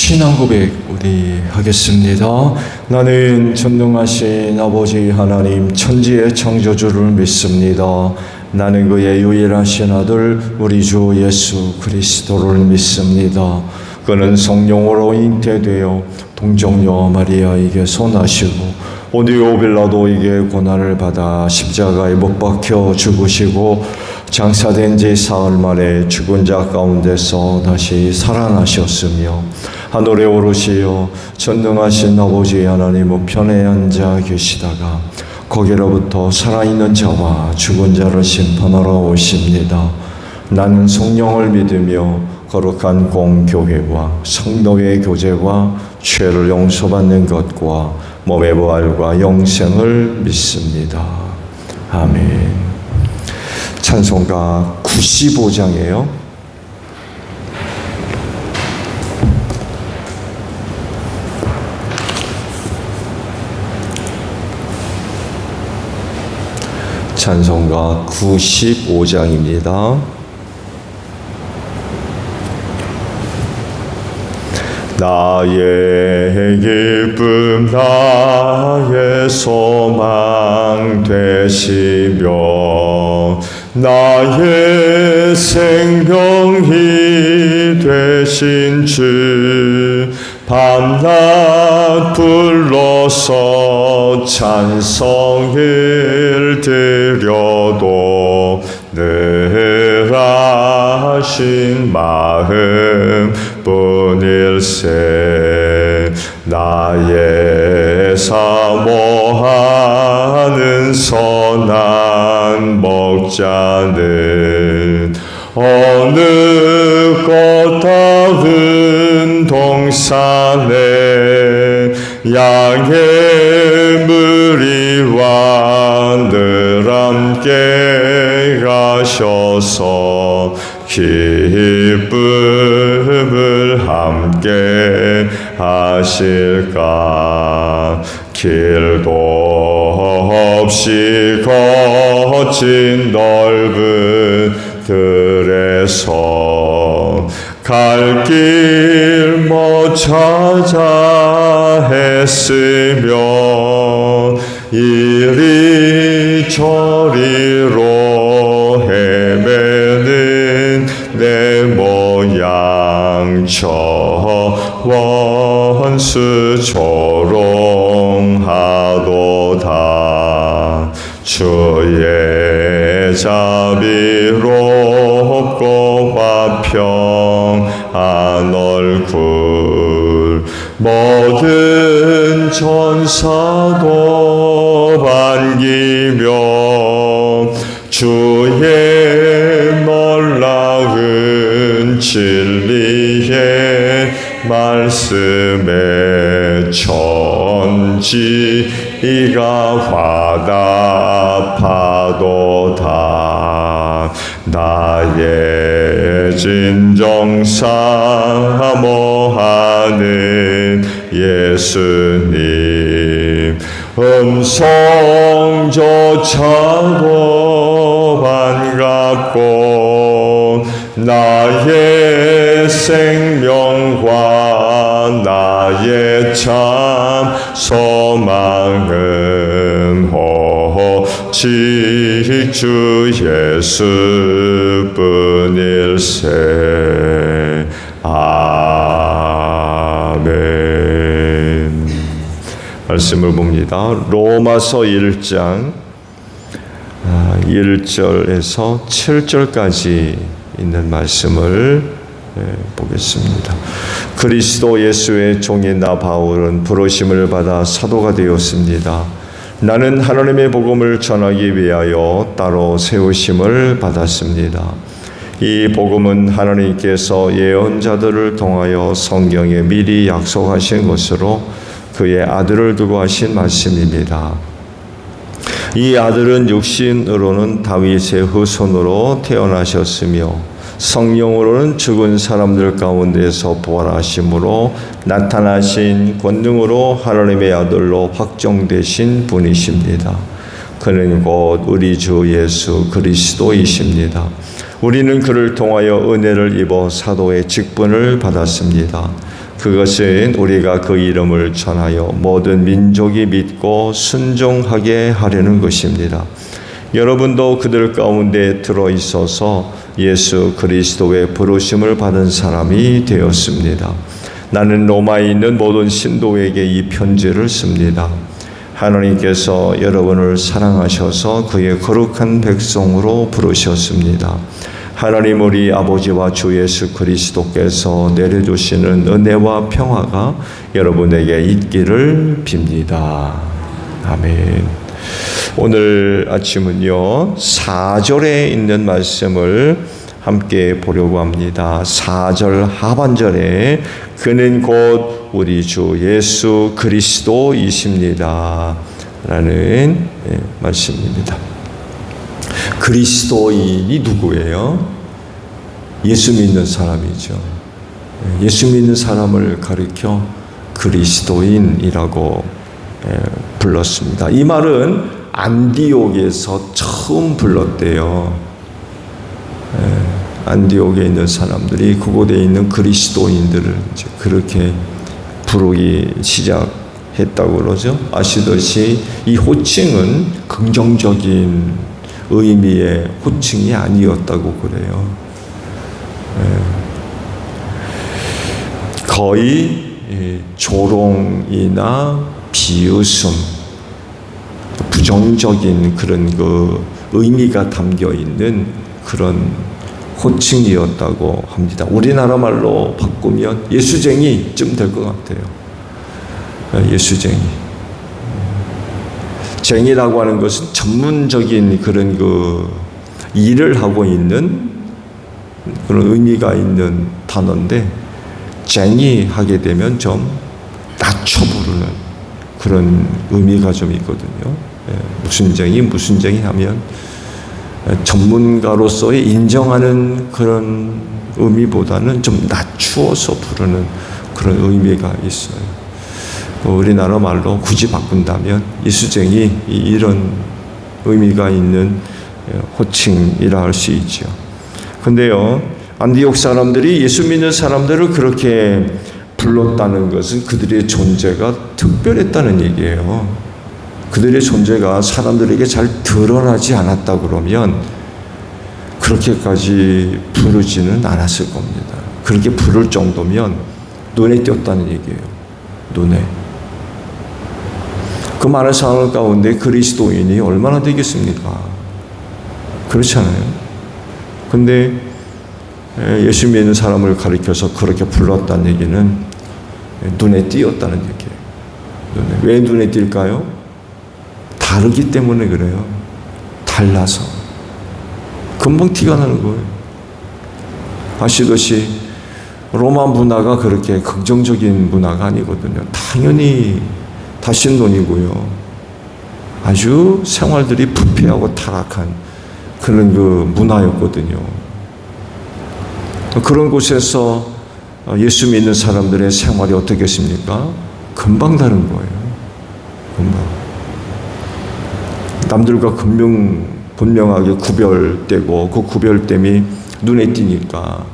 신앙 고백 우리 하겠습니다. 나는 전능하신 아버지 하나님 천지의 창조주를 믿습니다. 나는 그의 유일하신 아들 우리 주 예수 그리스도를 믿습니다. 그는 성령으로 잉태되어 동정녀 마리아에게서 나시고 본디오 빌라도에게 고난을 받아 십자가에 못 박혀 죽으시고 장사된 지 사흘 만에 죽은 자 가운데서 다시 살아나셨으며 하늘에 오르시어 전능하신 아버지 하나님 우편에 앉아 계시다가 거기로부터 살아있는 자와 죽은 자를 심판하러 오십니다. 나는 성령을 믿으며 거룩한 공교회와 성도의 교제와 죄를 용서받는 것과 몸의 부활과 영생을 믿습니다. 아멘. 찬송가 95장이에요. 찬송가 95장입니다. 나의 기쁨 나의 소망 되시며 나의 생명이 되신 주 밤낮 불러서 찬송을 드려도 늘 하신 마음 뿐일세. 나의 사모하는 선한 목자는 어느 꽃 닿은 동산에 양의 무리와 늘 함께 가셔서 기쁨을 함께 하실까. 길도 없이 거친 넓은 들에서 갈 길 못 찾아 했으며 이리저리로 헤매는 내 모양 저 원수 조롱하도다. 주의 자비롭고 화평한 얼굴 모든 천사도 반기며 주의 놀라운 진리의 말씀에 천지가 화답하도다. 나의 진정 사모하는 예수님 음성조차도 반갑고 나의 생명과 나의 참 소망은 오직 주 예수뿐일세. 아멘. 말씀을 봅니다. 로마서 1장 1절에서 7절까지 있는 말씀을 보겠습니다. 그리스도 예수의 종인 나 바울은 부르심을 받아 사도가 되었습니다. 나는 하나님의 복음을 전하기 위하여 따로 세우심을 받았습니다. 이 복음은 하나님께서 예언자들을 통하여 성경에 미리 약속하신 것으로 그의 아들을 두고 하신 말씀입니다. 이 아들은 육신으로는 다윗의 후손으로 태어나셨으며 성령으로는 죽은 사람들 가운데서 부활하심으로 나타나신 권능으로 하나님의 아들로 확정되신 분이십니다. 그는 곧 우리 주 예수 그리스도이십니다. 우리는 그를 통하여 은혜를 입어 사도의 직분을 받았습니다. 그것은 우리가 그 이름을 전하여 모든 민족이 믿고 순종하게 하려는 것입니다. 여러분도 그들 가운데 들어 있어서 예수 그리스도의 부르심을 받은 사람이 되었습니다. 나는 로마에 있는 모든 신도에게 이 편지를 씁니다. 하나님께서 여러분을 사랑하셔서 그의 거룩한 백성으로 부르셨습니다. 하나님 우리 아버지와 주 예수 그리스도께서 내려주시는 은혜와 평화가 여러분에게 있기를 빕니다. 아멘. 오늘 아침은요 4절에 있는 말씀을 함께 보려고 합니다. 4절 하반절에 그는 곧 우리 주 예수 그리스도이십니다 라는 말씀입니다. 그리스도인이 누구예요? 예수 믿는 사람이죠. 예수 믿는 사람을 가리켜 그리스도인이라고 불렀습니다. 이 말은 안디옥에서 처음 불렀대요. 안디옥에 있는 사람들이 그곳에 있는 그리스도인들을 이제 그렇게 부르기 시작했다고 그러죠. 아시듯이 이 호칭은 긍정적인 의미의 호칭이 아니었다고 그래요. 거의 조롱이나 비웃음, 부정적인 그런 그 의미가 담겨 있는 그런 호칭이었다고 합니다. 우리나라 말로 바꾸면 예수쟁이쯤 될 것 같아요. 예수쟁이. 쟁이라고 하는 것은 전문적인 그런 그 일을 하고 있는 그런 의미가 있는 단어인데, 쟁이 하게 되면 좀 낮춰 부르는 그런 의미가 좀 있거든요. 무슨 쟁이 하면 전문가로서의 인정하는 그런 의미보다는 좀 낮추어서 부르는 그런 의미가 있어요. 우리나라 말로 굳이 바꾼다면 예수쟁이 이런 의미가 있는 호칭이라 할 수 있죠. 근데요, 안디옥 사람들이 예수 믿는 사람들을 그렇게 불렀다는 것은 그들의 존재가 특별했다는 얘기예요. 그들의 존재가 사람들에게 잘 드러나지 않았다 그러면 그렇게까지 부르지는 않았을 겁니다. 그렇게 부를 정도면 눈에 띄었다는 얘기예요. 눈에. 그 많은 사람 가운데 그리스도인이 얼마나 되겠습니까? 그렇잖아요. 근데 예수 믿는 사람을 가리켜서 그렇게 불렀다는 얘기는 눈에 띄었다는 얘기예요. 왜 눈에 띌까요? 다르기 때문에 그래요. 달라서. 금방 티가 나는 거예요. 아시듯이 로마 문화가 그렇게 긍정적인 문화가 아니거든요. 당연히 다신론이고요. 아주 생활들이 부패하고 타락한 그런 그 문화였거든요. 그런 곳에서 예수 믿는 사람들의 생활이 어떻겠습니까? 금방 다른 거예요. 금방. 남들과 분명하게 구별되고 그 구별됨이 눈에 띄니까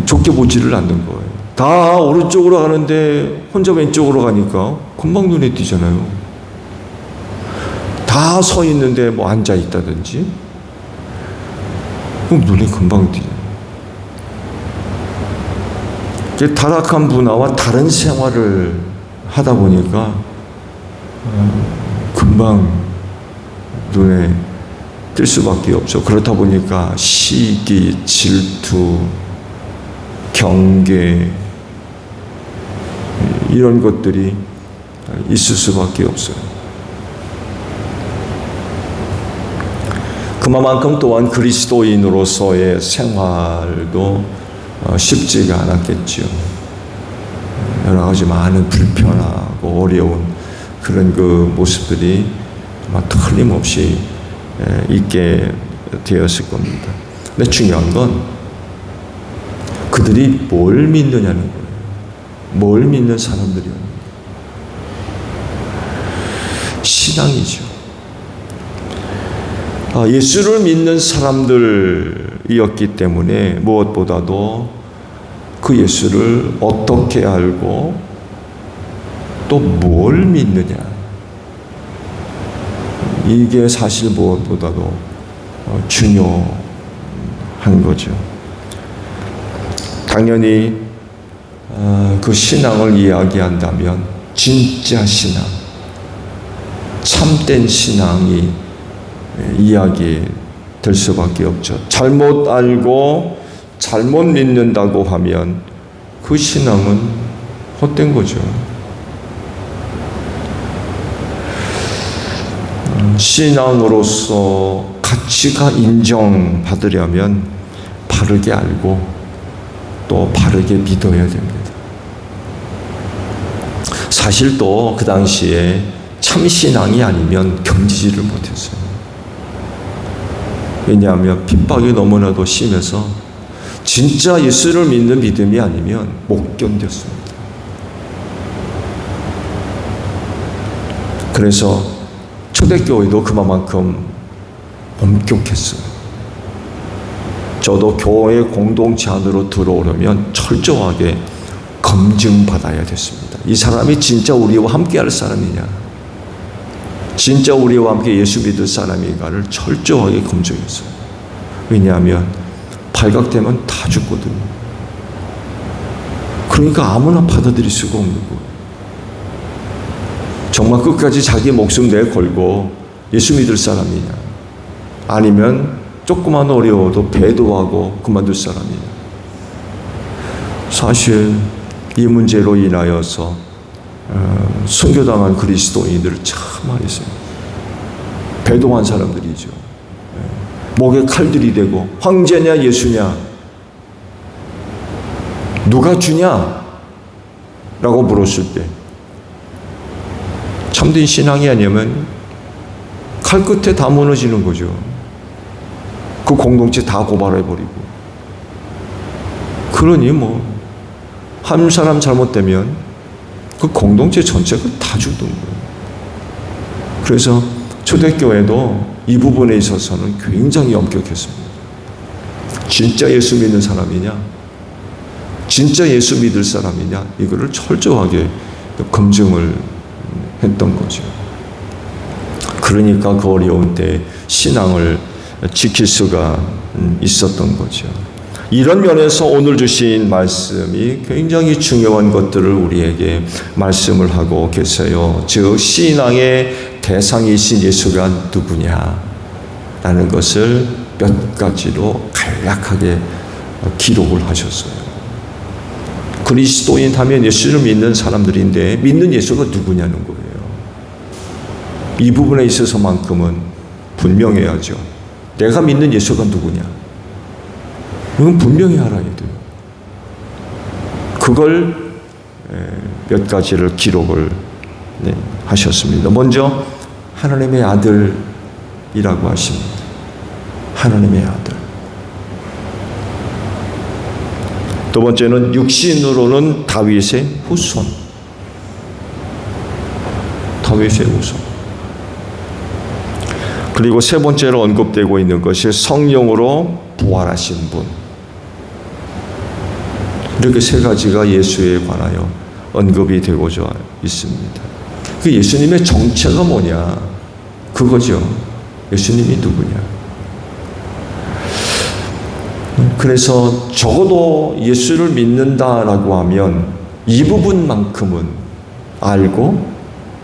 좋게 보지를 않는 거예요. 다 오른쪽으로 가는데 혼자 왼쪽으로 가니까 금방 눈에 띄잖아요. 다 서 있는데 뭐 앉아 있다든지 그럼 눈에 금방 띄잖아요. 타락한 문화와 다른 생활을 하다 보니까 금방 눈에 뜰 수밖에 없죠. 그렇다 보니까 시기, 질투, 경계 이런 것들이 있을 수밖에 없어요. 그만큼 또한 그리스도인으로서의 생활도 쉽지가 않았겠죠. 여러 가지 많은 불편하고 어려운 그런 그 모습들이 틀림없이 있게 되었을 겁니다. 근데 중요한 건 그들이 뭘 믿느냐는 거예요. 뭘 믿는 사람들이었는가. 신앙이죠. 예수를 믿는 사람들이었기 때문에 무엇보다도 그 예수를 어떻게 알고 또 뭘 믿느냐. 이게 사실 무엇보다도 중요한 거죠. 당연히 그 신앙을 이야기한다면 진짜 신앙, 참된 신앙이 이야기될 수밖에 없죠. 잘못 알고 잘못 믿는다고 하면 그 신앙은 헛된 거죠. 신앙으로서 가치가 인정받으려면 바르게 알고 또 바르게 믿어야 됩니다. 사실 또 그 당시에 참신앙이 아니면 견디지를 못했어요. 왜냐하면 핍박이 너무나도 심해서 진짜 예수를 믿는 믿음이 아니면 못 견뎠습니다. 그래서 초대교회도 그만큼 엄격했어요. 저도 교회 공동체 안으로 들어오려면 철저하게 검증받아야 됐습니다. 이 사람이 진짜 우리와 함께 할 사람이냐, 진짜 우리와 함께 예수 믿을 사람인가를 철저하게 검증했어요. 왜냐하면 발각되면 다 죽거든요. 그러니까 아무나 받아들일 수가 없는 거예요. 정말 끝까지 자기 목숨 내걸고 예수 믿을 사람이냐, 아니면 조금만 어려워도 배도하고 그만둘 사람이냐. 사실 이 문제로 인하여서 순교당한 그리스도인들을 참 많이 있어요. 배도한 사람들이죠. 목에 칼들이 되고 황제냐 예수냐 누가 주냐 라고 물었을 때 참된 신앙이 아니면 칼 끝에 다 무너지는 거죠. 그 공동체 다 고발해버리고. 그러니 한 사람 잘못되면 그 공동체 전체가 다 죽는 거예요. 그래서 초대교회도 이 부분에 있어서는 굉장히 엄격했습니다. 진짜 예수 믿는 사람이냐, 진짜 예수 믿을 사람이냐, 이거를 철저하게 검증을 했던 거죠. 그러니까 그 어려운 때 신앙을 지킬 수가 있었던 거죠. 이런 면에서 오늘 주신 말씀이 굉장히 중요한 것들을 우리에게 말씀을 하고 계세요. 즉 신앙의 대상이신 예수가 누구냐라는 것을 몇 가지로 간략하게 기록을 하셨어요. 그리스도인 하면 예수를 믿는 사람들인데 믿는 예수가 누구냐는 거예요. 이 부분에 있어서만큼은 분명해야죠. 내가 믿는 예수가 누구냐? 이건 분명히 알아야 돼요. 그걸 몇 가지를 기록을 하셨습니다. 먼저 하나님의 아들이라고 하십니다. 하나님의 아들. 두 번째는 육신으로는 다윗의 후손. 다윗의 후손. 그리고 세 번째로 언급되고 있는 것이 성령으로 부활하신 분. 이렇게 세 가지가 예수에 관하여 언급이 되고자 있습니다. 그 예수님의 정체가 뭐냐? 그거죠. 예수님이 누구냐? 그래서 적어도 예수를 믿는다라고 하면 이 부분만큼은 알고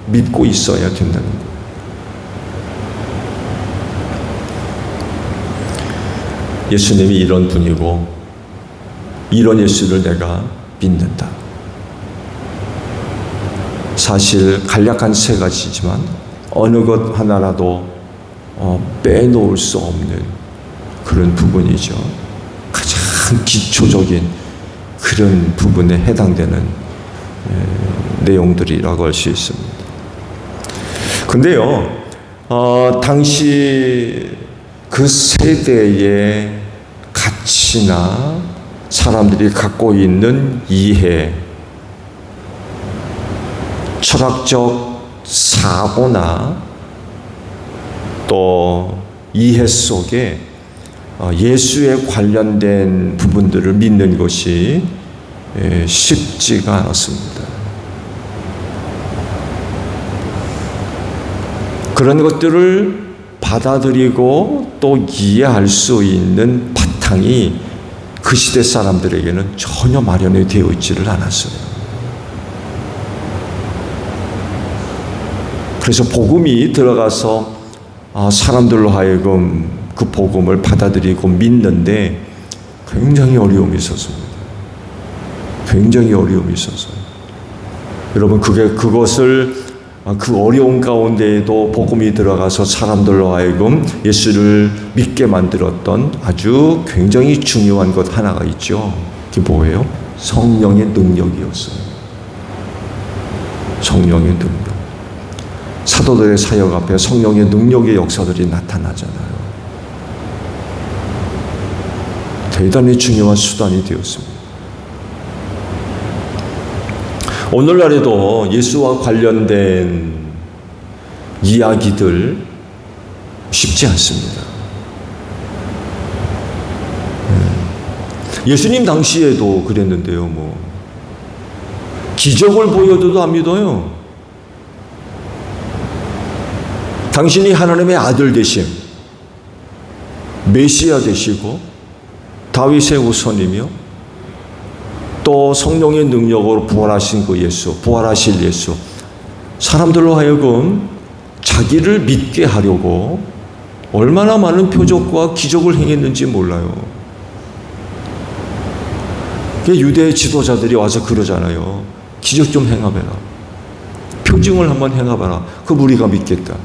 믿고 있어야 된다는 거예요. 예수님이 이런 분이고 이런 예수를 내가 믿는다. 사실 간략한 세 가지지만 어느 것 하나라도 빼놓을 수 없는 그런 부분이죠. 가장 기초적인 그런 부분에 해당되는 내용들이라고 할 수 있습니다. 근데요, 당시 그 세대의 가치나 사람들이 갖고 있는 이해, 철학적 사고나 또 이해 속에 예수에 관련된 부분들을 믿는 것이 쉽지가 않았습니다. 그런 것들을 받아들이고 또 이해할 수 있는 바탕이 그 시대 사람들에게는 전혀 마련이 되어 있지를 않았어요. 그래서 복음이 들어가서 사람들로 하여금 그 복음을 받아들이고 믿는데 굉장히 어려움이 있었습니다. 굉장히 어려움이 있었어요. 여러분, 그것을 그 어려운 가운데에도 복음이 들어가서 사람들로 하여금 예수를 믿게 만들었던 아주 굉장히 중요한 것 하나가 있죠. 그게 뭐예요? 성령의 능력이었어요. 성령의 능력. 사도들의 사역 앞에 성령의 능력의 역사들이 나타나잖아요. 대단히 중요한 수단이 되었습니다. 오늘날에도 예수와 관련된 이야기들 쉽지 않습니다. 예수님 당시에도 그랬는데요. 기적을 보여줘도 안 믿어요. 당신이 하나님의 아들 되심, 메시아 되시고 다윗의 후손이며 또 성령의 능력으로 부활하신 그 예수, 부활하실 예수, 사람들로 하여금 자기를 믿게 하려고 얼마나 많은 표적과 기적을 행했는지 몰라요. 유대 지도자들이 와서 그러잖아요. 기적 좀 행해봐라. 표징을 한번 행해봐라. 그럼 우리가 믿겠다.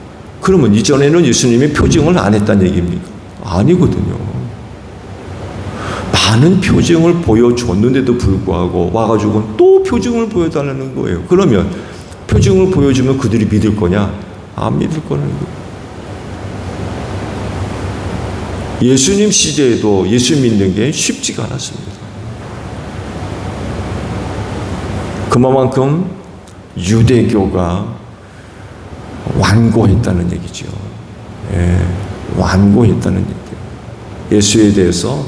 그러면 이전에는 예수님이 표징을 안 했다는 얘기입니까? 아니거든요. 많은 표징을 보여줬는데도 불구하고 와가지고 또 표징을 보여달라는 거예요. 그러면 표징을 보여주면 그들이 믿을 거냐? 안 믿을 거라는 거예요. 예수님 시대에도 예수 믿는 게 쉽지가 않았습니다. 그만큼 유대교가 완고했다는 얘기죠. 완고했다는 얘기예요. 예수에 대해서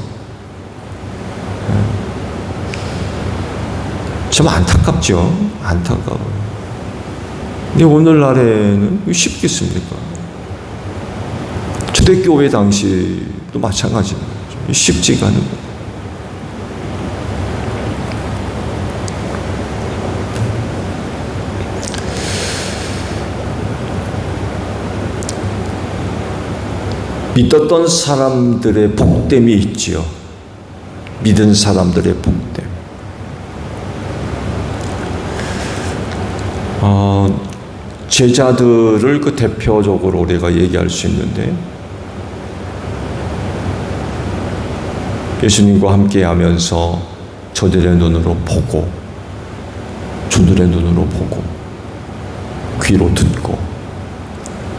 참 안타깝죠. 안타까워요. 근데 오늘날에는 쉽겠습니까? 초대교회 당시도 마찬가지입니다. 쉽지가 않은 거예요. 믿었던 사람들의 복됨이 있지요. 믿은 사람들의 복됨. 제자들을 그 대표적으로 우리가 얘기할 수 있는데, 예수님과 함께 하면서 저들의 눈으로 보고, 주들의 눈으로 보고, 귀로 듣고,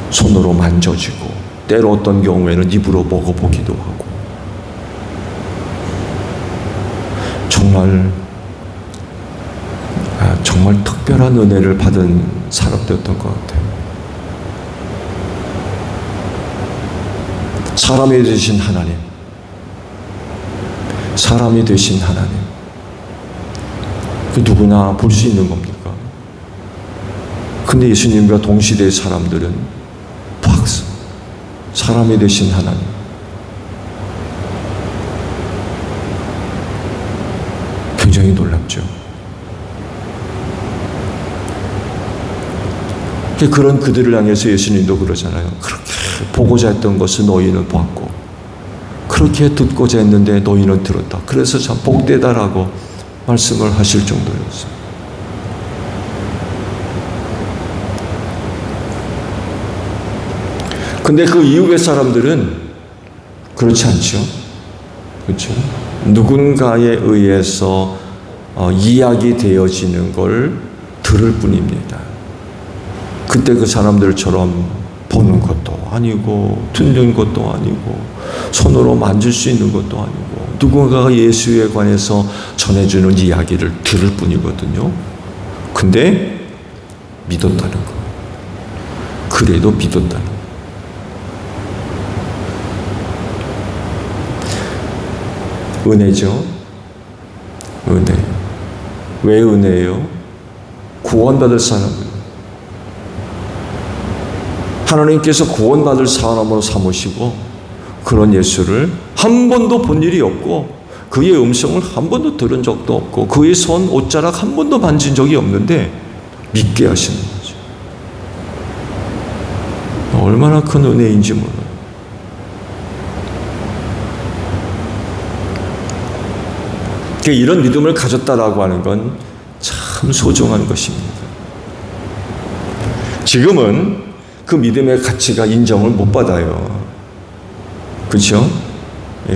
손으로 만져지고, 때로 어떤 경우에는 입으로 먹어보기도 하고, 정말 특별한 은혜를 받은 사람들이었던 것 같아요. 사람이 되신 하나님, 사람이 되신 하나님, 그 누구나 볼 수 있는 겁니까? 근데 예수님과 동시대의 사람들은 박스, 사람이 되신 하나님, 굉장히 놀랍죠. 그런 그들을 향해서 예수님도 그러잖아요. 그렇게 보고자 했던 것을 너희는 봤고, 그렇게 듣고자 했는데 너희는 들었다. 그래서 참 복되다라고 말씀을 하실 정도였어요. 근데 그 이후의 사람들은 그렇지 않죠. 그렇죠? 누군가에 의해서 이야기되어지는 걸 들을 뿐입니다. 그때 그 사람들처럼 보는 것도 아니고, 듣는 것도 아니고, 손으로 만질 수 있는 것도 아니고, 누군가가 예수에 관해서 전해주는 이야기를 들을 뿐이거든요. 근데 믿었다는 거. 그래도 믿었다는 거. 은혜죠. 은혜. 왜 은혜예요? 구원받을 사람들. 하나님께서 구원받을 사람으로 삼으시고 그런 예수를 한 번도 본 일이 없고 그의 음성을 한 번도 들은 적도 없고 그의 손 옷자락 한 번도 만진 적이 없는데 믿게 하시는 거죠. 얼마나 큰 은혜인지 몰라요. 이런 믿음을 가졌다라고 하는 건 참 소중한 것입니다. 지금은 그 믿음의 가치가 인정을 못 받아요. 그렇죠?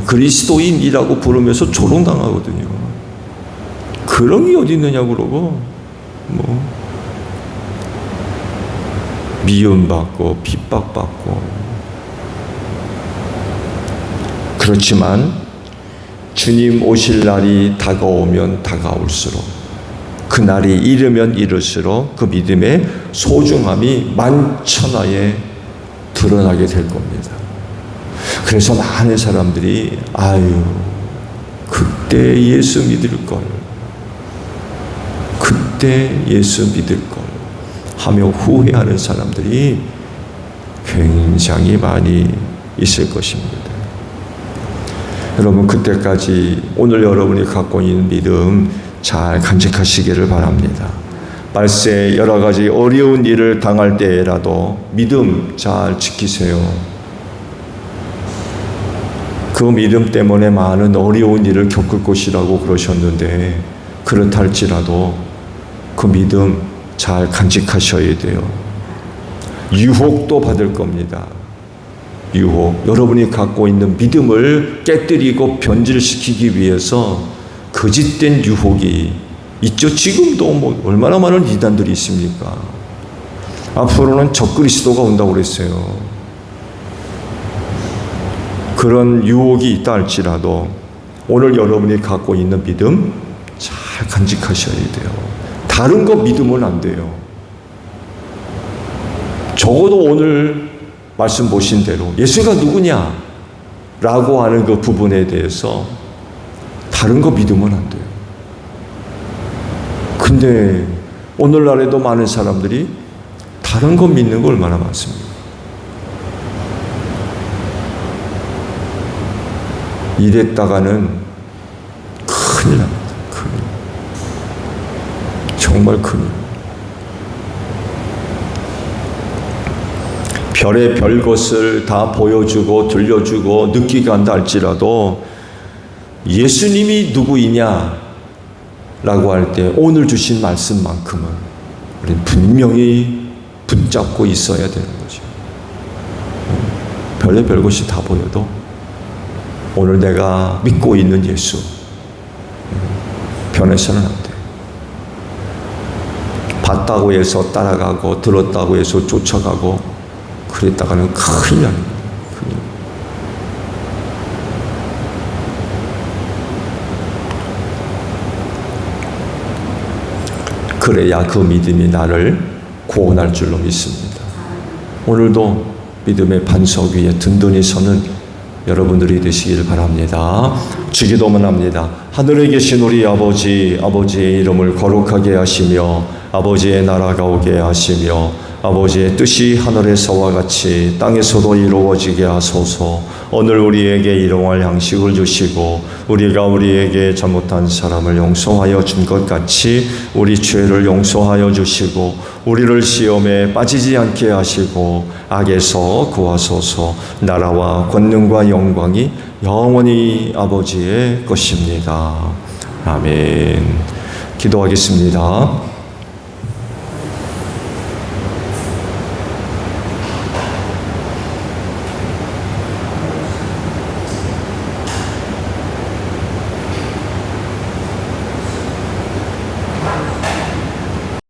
그리스도인이라고 부르면서 조롱당하거든요. 그런 게 어디 있느냐고 그러고 미움받고 핍박받고. 그렇지만 주님 오실 날이 다가오면 다가올수록 그 날이 이르면 이를수록 그 믿음의 소중함이 만천하에 드러나게 될 겁니다. 그래서 많은 사람들이 그때 예수 믿을 걸, 그때 예수 믿을 걸 하며 후회하는 사람들이 굉장히 많이 있을 것입니다. 여러분, 그때까지 오늘 여러분이 갖고 있는 믿음 잘 간직하시기를 바랍니다. 말세 여러 가지 어려운 일을 당할 때라도 믿음 잘 지키세요. 그 믿음 때문에 많은 어려운 일을 겪을 것이라고 그러셨는데 그렇다 할지라도 그 믿음 잘 간직하셔야 돼요. 유혹도 받을 겁니다. 유혹. 여러분이 갖고 있는 믿음을 깨뜨리고 변질시키기 위해서 거짓된 유혹이 있죠. 지금도 얼마나 많은 이단들이 있습니까? 앞으로는 적그리스도가 온다고 그랬어요. 그런 유혹이 있다 할지라도 오늘 여러분이 갖고 있는 믿음 잘 간직하셔야 돼요. 다른 거 믿으면 안 돼요. 적어도 오늘 말씀 보신 대로 예수가 누구냐? 라고 하는 그 부분에 대해서 다른 거 믿으면 안 돼요. 근데 오늘날에도 많은 사람들이 다른 거 믿는 거 얼마나 많습니까? 이랬다가는 큰일 납니다. 큰일. 정말 큰일. 별의 별 것을 다 보여주고 들려주고 느끼게 한다 할지라도 예수님이 누구이냐 라고 할 때 오늘 주신 말씀만큼은 우리는 분명히 붙잡고 있어야 되는 거죠. 별의 별 것이 다 보여도 오늘 내가 믿고 있는 예수 변해서는 안 돼. 봤다고 해서 따라가고 들었다고 해서 쫓아가고 그랬다가는 큰일 납니다. 그래야 그 믿음이 나를 구원할 줄로 믿습니다. 오늘도 믿음의 반석 위에 든든히 서는 여러분들이 되시기를 바랍니다. 주기도만 합니다. 하늘에 계신 우리 아버지, 아버지의 이름을 거룩하게 하시며 아버지의 나라가 오게 하시며 아버지의 뜻이 하늘에서와 같이 땅에서도 이루어지게 하소서. 오늘 우리에게 일용할 양식을 주시고 우리가 우리에게 잘못한 사람을 용서하여 준 것 같이 우리 죄를 용서하여 주시고 우리를 시험에 빠지지 않게 하시고 악에서 구하소서. 나라와 권능과 영광이 영원히 아버지의 것입니다. 아멘. 기도하겠습니다.